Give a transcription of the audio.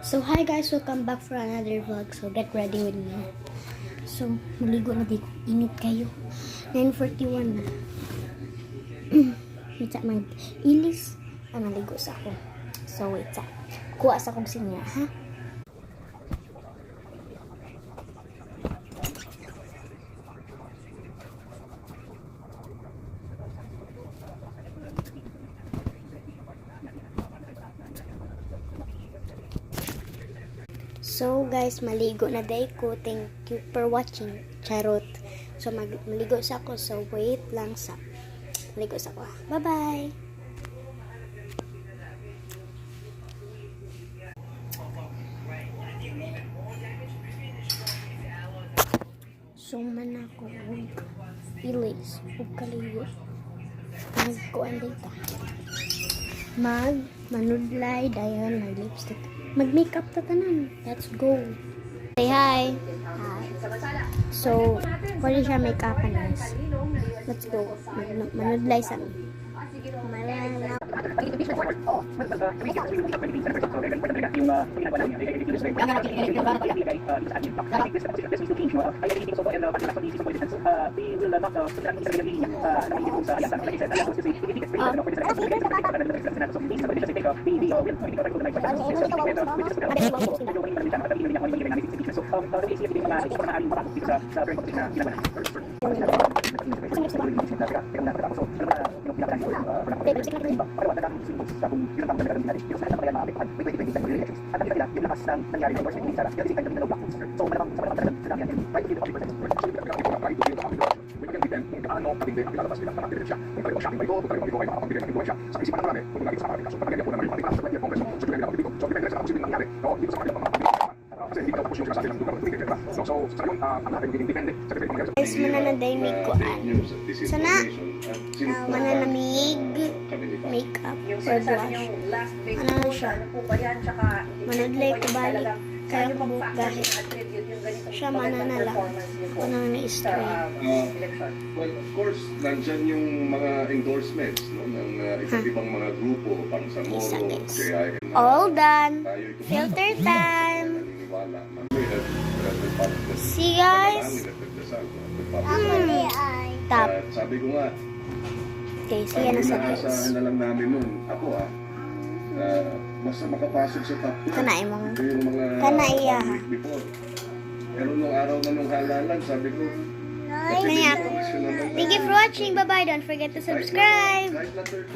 So hi guys, welcome back for another vlog. So get ready with me. So maligo na dito. Init kayo. 9:41 na. Wait sa mag-ilis. Maligo sa ako. So wait sa. Kuha sa kong sinya, ha? So guys, maligo na day ko. Thank you for watching. Charot. So maligo sa ako. So wait lang sa. Maligo sa ako. Bye bye. So man ako. Ilis. Huwag kaligo. Magkuhan dito. Manudlay. Dayan. May lipstick. Mag-makeup ta tanan. Let's go. Say hi. Hi. So, pwede siya make-up guys. Let's go. Manudlay sa mi. Malala. Guys, mananaday makeupan. Sana mananamig makeup or blush. Ano na siya? Manadlay ko balik. Kaya ko buhok dahil siya mananala. Ano na i-stray. Well, of course, nandyan yung mga endorsements ng iba't ibang mga grupo pang sa Moro, KIN. All done. Filter time. See guys. Tap. Sabi ko nga, Okay, siya na sa guys. inaasahan na lang namin nun. Ako basta makapasok sa top 2. Kanay mong. Ito yung mga Kanaya. before. Pero nung araw na nung halalan, sabi ko, Kaya ako. Thank you for watching. Bye-bye. Don't forget to subscribe. kahit na 30